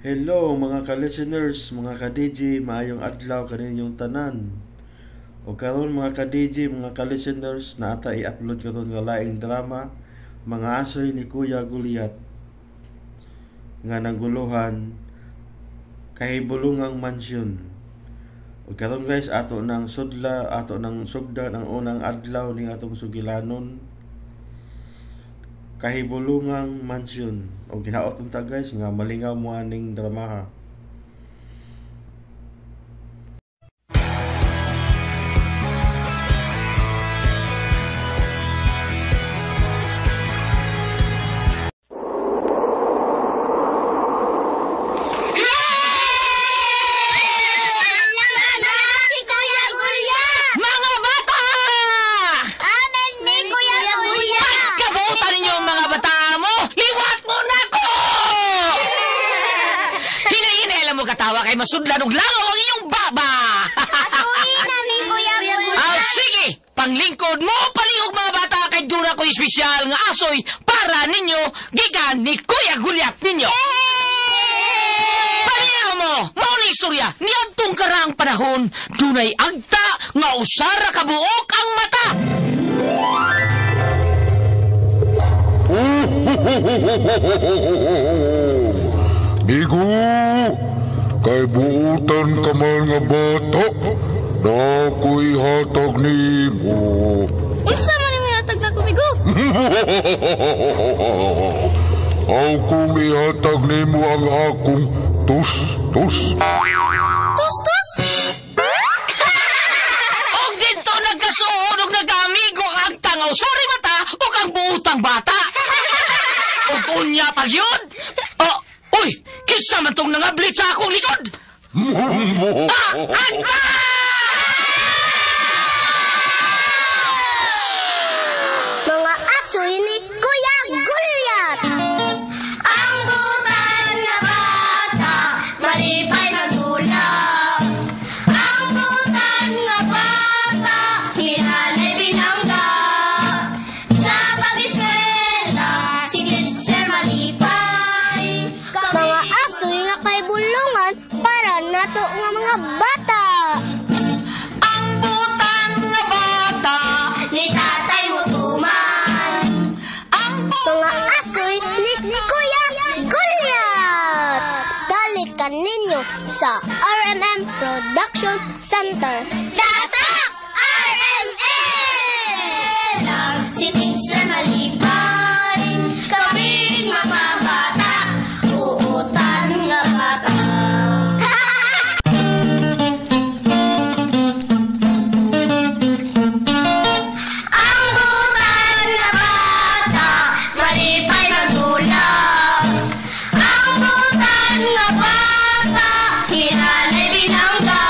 Hello mga ka-listeners, mga ka-DJ, maayong adlaw kaninyong tanan. O karon mga ka-DJ, mga ka-listeners, na ata i-upload karon nga laing drama, mga asoy ni Kuya Gulyat nga naguluhan kahibulungang mansyon. O karon guys, ato nang sugdan ang unang adlaw ning atong sugilanon, kahibulungang mansyon. O ginaot unta guys nga malingaw mo aning dramaha. Masudlan og langaw ang inyong baba. Asuhin namin, Kuya Gulyat. Sige, panglingkod mo palihog mga bata kay dura ko espesyal nga asoy para ninyo gikan ni Kuya Gulyat ninyo. Paniyaw mo, mao ni istorya ni adtong karang panahon dunay agta nga usara ka buok ang mata. Bigo! Kay buutan ka man nga bata, na ako'y hatag ni mo. Unsa man yung hatag na kumigo? Ako ihatag ni mo ang akong tus-tus. Tus-tus? Og dito nagkasuhod og nag-amigo ang agta nga usari mata o kang buutang bata. Og unya pag yun? Uy! Kisa man tong nangablit sa akong likod! Agta! Mga asoy ni Kuya Gulyat. Ang butan na bata, malipay na gulang. Ang butan na bata, hinanay binangga. Sa pag-eskwela, si Teacher malipay. Mga asoy nga kay bulungan para nato nga mga bata. Ang butan nga bata! Ni Tatay Mutuman. Mga asoy ni Kuya Gulyat. Dalikan ninyo sa RMM Production Center. Datak RMM! Si Teacher malipay, kaming mga bata, uutan nga bata. Ang butan na bata, malipay na gulang. Ang butan na bata, hinanay binangga.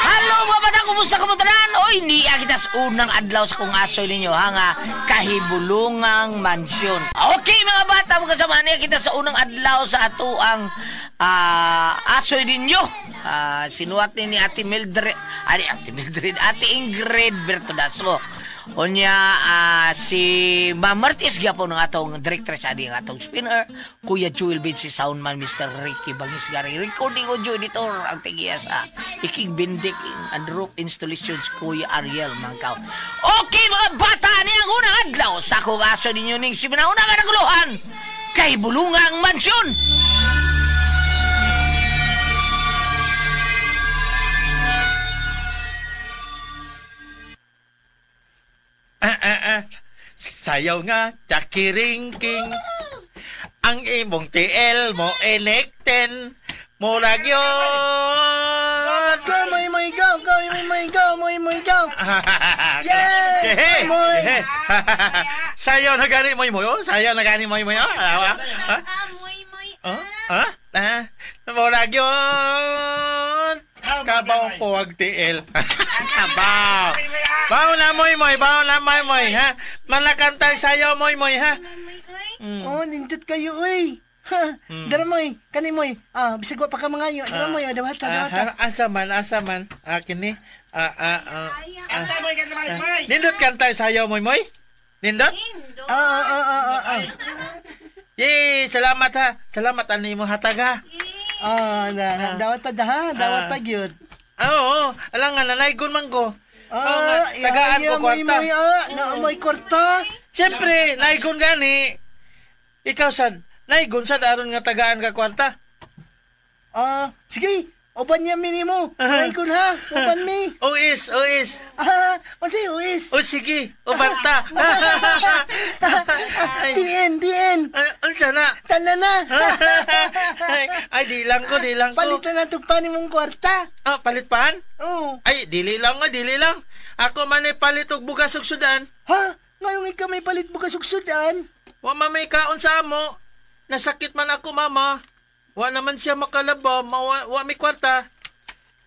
Hello mga bata, kumusta kamutanan? Oy, niya kita sa unang adlaw sa kong asoy ninyo ha nga kahibulungang mansyon. Okay mga bata, magkasama niya kita sa unang adlaw sa ato ang asoy ninyo. Sinuwat ni Ate Mildred, Ate Ingrid Bertodaso. Onya si Ma'am Martis gyapon ng atong directress adi ang atong spinner, Kuya Joel Bates, si soundman Mr. Ricky Bangis Gari, recording audio editor ang tigiya sa Iking Bindik and Roof Installations, Kuya Ariel Mangkaw. Okay mga bata, ni ang unang adlaw sa akong aso ninyo ning siminauna nga naguluhan kay Bulungang Mansyon. Sayaw nga, chakiringking. Ang imong TL mo enekten. Murag yun. Go, moy, go. Yay! Moy! Sayaw na gani, moy. Sayaw na gani, moy. Murag yun. Kabaw po ang TL. Kabaw. Baw na, moy. Ha? Manakantay sayaw, moy, ha? Oh, nindot kayo, uy. Ha, dara moy, kani moy. Bisag wa pa ka mangayo. Dara moy, dawata. Asa man. Akin ni. Nindot kantay sayaw, moy. Nindot? Ah. Yes, salamat ha. Salamat ani mo hatag ha. Dawat ta ha, dawat ta gyud. Oo, alang nga nanaygon man ko. Tagaan ko kwarta. May kwarta. Siyempre, naygon gani. Ikaw sad, naygon sad aron nga tagaan ka kwarta. Sige. Uban niya minimo. Naygon ha. Uban mi. Uis. Unsay uis? O sige, uban ta. Dien. Unsa na? Tanan na. Ay, di lang ko. Palitan na tugpa nimong kwarta. Palit paan? Oo. Ay, dili lang. Ako man ay palit og bugas ug sudan. Ha? Ngayong ikaw may palit bugas ug sudan? Wa man may kaon sa amo. Nasakit man ako, mama. Wa naman siya makalaba, wa may kwarta.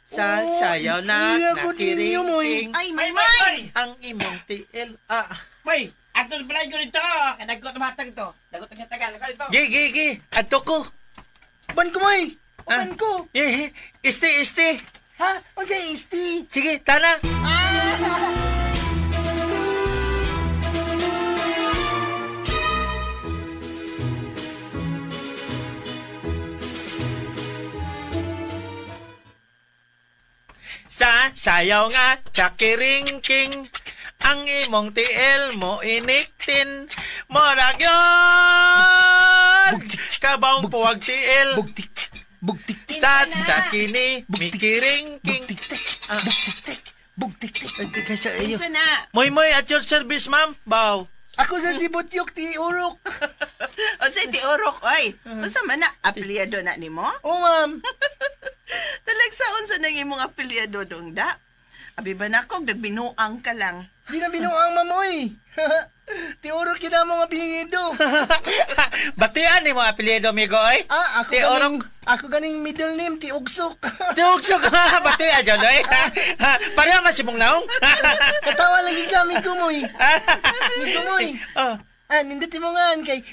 Sayaw na nakiring. Ay, may. Ang imong tiil. May, atong balay ko nito. Kadagot matag to. Dagot ang tagal ko nito. Gi. Ato ko. Uban ko may. Uban ko. Isti. Ha? Unsay isti? Sige, tana. Sayaw nga, chakiring-king, ang imong tiil mo iniktin, morag yun! Kabawang puwag tiil, Bugtik. sa kini, mikiring-king. Bugtik. Kaysa iyo. Isa na. Moy, at your service, ma'am. Bow. Ako sa si Butyok ti Urok. O say ti Urok, oy. Unsa man na apelyado na nimo? O ma'am. Talagsaon sa nang imong apelyado dong da. Abi ba nako nagbinuang ka lang. Di na binuang mamoy. Ti Urok yun ang mga apelyido. Batian ni mo apelyido, amigo, oy. Ako ganing middle name, ti Ugsok. Tiugsok ka, batian dyan, oy. Pareha man si mong naong. Katawa lagi kami kumoy. Kumoy. Oh. Nindot mo nga kay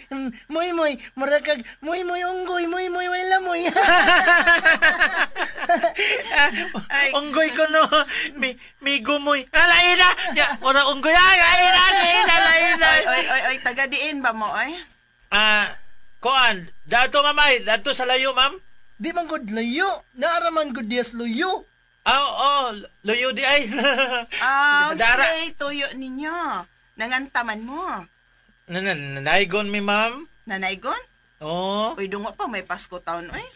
moy marakag moy unggoy moy wala moy. Ay, unggoy ko no. Mi gumoy. Alaina. Ora unggoy alaina. Oy, taga diin ba mo, oy? Kuan, dato mamay, dato sa layo, ma'am. Di man gud layo, naaraman gud dias luyo. Layo di ay. Sige, tuyo ninyo. Nangantaman mo. Nanaygon mi, ma'am. Nanaygon? Oo. Uy, dungo pa may Pasko taon, oy.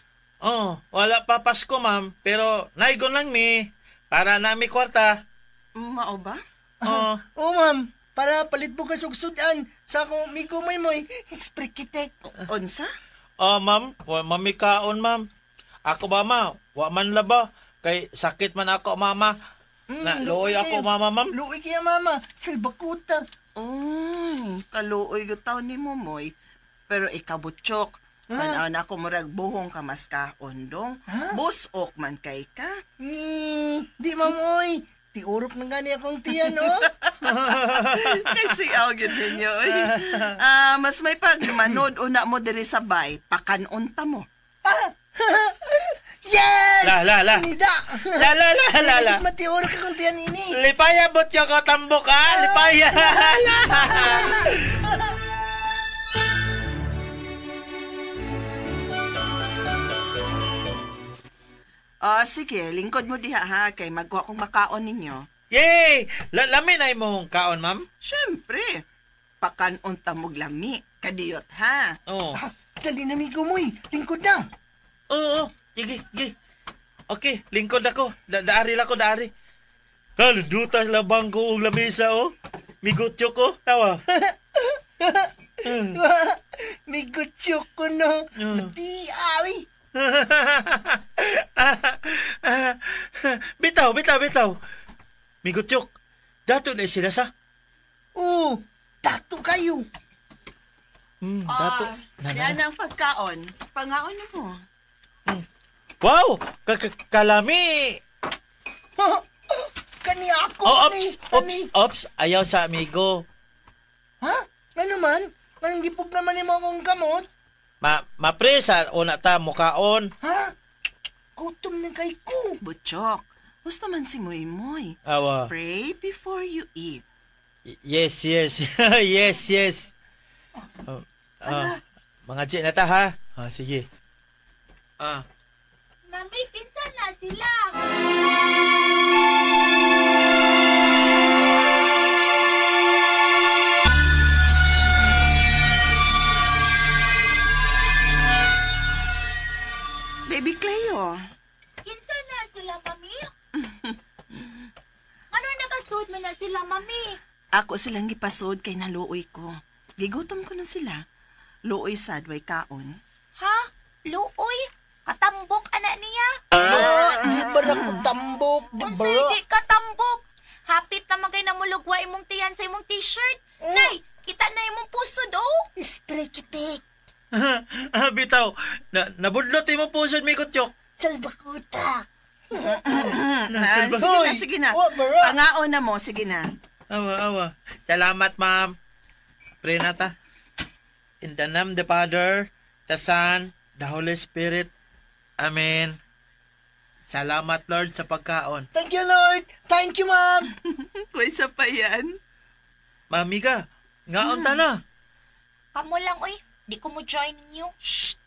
Wala pa Pasko, ma'am. Pero naygon lang mi. Para na mi kwarta. Mao ba? Oo, ma'am. Para palit mo kasugsudan sa akong migo moy sprikitek. Unsa? Ma'am. Mami kaon, ma'am. Ako ba, ma? Wa man laba. Kay sakit man ako, mama. Luoy ako, mama, ma'am. Luoy kaya, mama. Silbakuta. Kaluoy yung taon ni mo, moy. Pero ikaw, Butchok. Tanaw na ako murag buhong ka mas kaondong. Busok man kay ka. Di, mamoy. Ti Urok na gani akong tiyan, no? Kasi yun ninyo. Mas may pagmanod una mo diri sa bay, pakanunta mo. Yes! La. Nida! La. Mati Urok akong tiyan ini. Lipaya, Butchok, o tambok, ha? Lipaya. Sige, lingkod mo diha ha, kay magwa kong makaon ninyo. Yay! Lami na imong kaon, ma'am? Siyempre, pakanunta mo lami, kadiyot ha. Dali na, migo mo'y. Lingkod na. Oo. Sige. Okay, lingkod ako. Daari lang ko, daari. Dutas labang ko og lamisa, oh. Migutyo ko, tawa. Migutyo ko, no. Mati, awi. Bitaw. Migutyok, dato na sila sa? Oo, dato kayo. Dato. Yan ang pagkaon. Pangaon na mo. Wow! Kalami! Kani ako, Ops! Ayaw sa amigo. Ha? Ano man? Anong gipog naman mo akong kamot? Mapresa, una ta, mukaon. Ha? Gutom na kay ko. Butchok, gusto man si Moy. Awa. Pray before you eat. Yes. Yes. Mga G na ta, ha? Sige. Mami, pinsan na sila. Baby Cleo. Pinsan na sila, Mami. Ano nakasud mo na sila, Mami? Ako silang gipasod kay naluoy ko. Gigutom ko na sila. Luoy sad way kaon. Ha? Luoy? Katambok anak niya? Di ba na ko tambok? Di ba? Unsay di katambok? Hapit na magay namulugwa imong tiyan sa imong t-shirt. Nay, kita na imong pusod, oh. Spray kitik. Bitaw, nabudlot mo pusod, may kutyok. Salbakuta. Sige na. Pangaon na mo, sige na. Awa. Salamat, ma'am. Pray na ta. In the name of the Father, the Son, the Holy Spirit. Amen. Salamat, Lord, sa pagkaon. Thank you, Lord. Thank you, Ma'am. Way sa pa yan. Mamiga, ngaon ta na. Kamu lang, oy. Di ko mo join ninyo. Shh.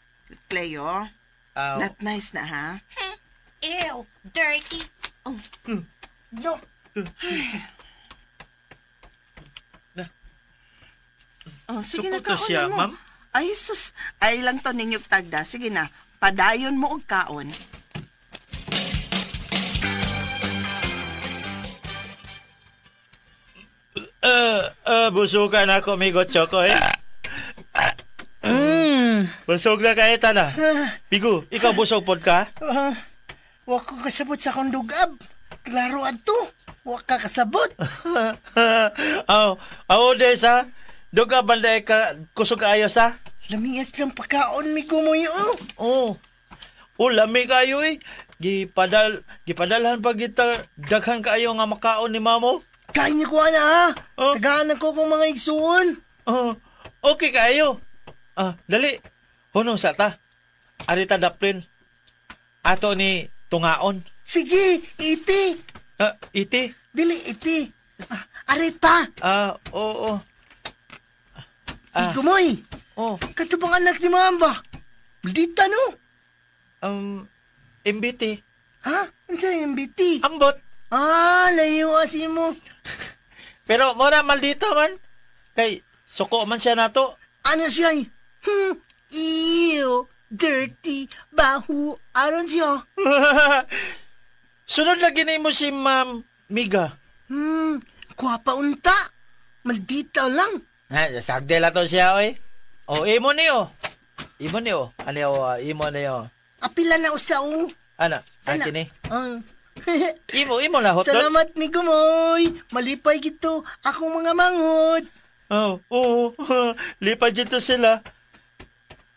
Cleo, not nice na, ha? Ew, dirty. No. Sige na, Suko to kaon siya, na mo. ma'am. Ay, sus. Ay lang to ninyong tagda. Sige na. Padayon mo og kaon. Busukan ako, migo Choco, eh. Busog na kahit na. Pigu, ikaw busog pod ka? Wa ko kasabot sa kong dugab. Klaro adto. Wa ka kasabot. Desa. Duga banda ka kusog ayos, ha? Lamias lang pagkaon mi kumoy, oh. Lami kayo, eh. Gipadalhan pa kita daghan kaayo nga makaon ni mamo. Kaya niya ko na, ha? Tagaan ko kong mga igsuon. Okay kayo. Dali. Hunong sa ta. Arita daplin. Ato ni tungaon. Sige, iti. Iti? Dili, iti. Arita. Oo. Ikumoy. Katubang anak ni Mamba. Baldita, no? Imbiti. Ha? Ano sa imbiti? Ambot. Layo asi mo. Pero mura maldita man. Kay suko man siya nato. Ano siya? Ew, dirty, bahu, aron siya. Sunod lagi na mo si Ma'am Miga. Kuwapa unta. Maldita lang. Sagde la to siya, oy. Imo niyo. Imo niyo. Apila na usaw. Ana, kini. Imo na hot. Salamat ni Kumoy. Malipay gito akong mga manghod. Oo. Lipay dito sila.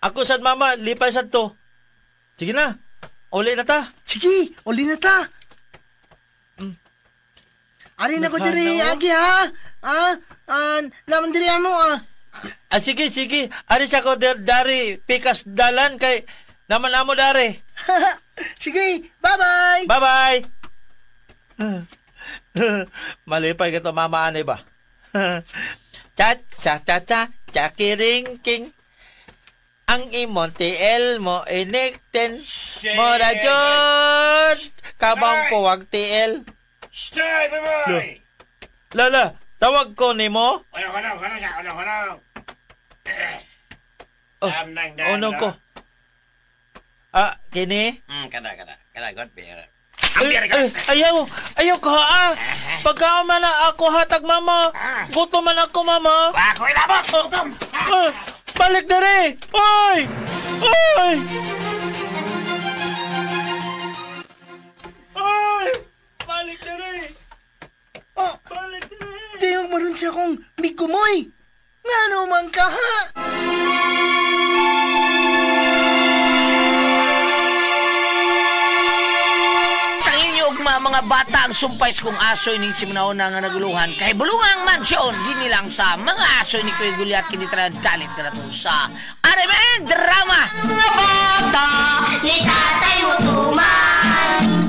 Ako sad mama, lipay sad to. Sige na. Uli na ta. Sige, uli na ta. Ari na ko diri, agi ha. Naman diri mo Sige. Ari sa ko dari pikas dalan kay naman amo dari. Sige, bye-bye. Bye-bye. Malipay ka to mama ani ba? Cha, chakiring king. Ang imong tiel mo inikten mo rajon kabang puwag tiel. Stay, boy! Lala, tawag ko ni mo? Ano? Unong ko. Kini? Kada, God, beer. Ayaw ko Pagka man ako hatag mama. Gutom man ako mama. Ako'y labot! Gutom! Balik dere! Oy! Balik dere! Balik dere! Tiyong maroon siya kong may kumoy. Nga naman ka ha? Mga bata ang sumpay sa kong asoy ning siminaw na nga naguluhan kay bulungang mansyon ginilang sa mga asoy ni Kuya Gulyat kinitran dalit ka na sa RMN Drama Nga bata ni tatay mo tuman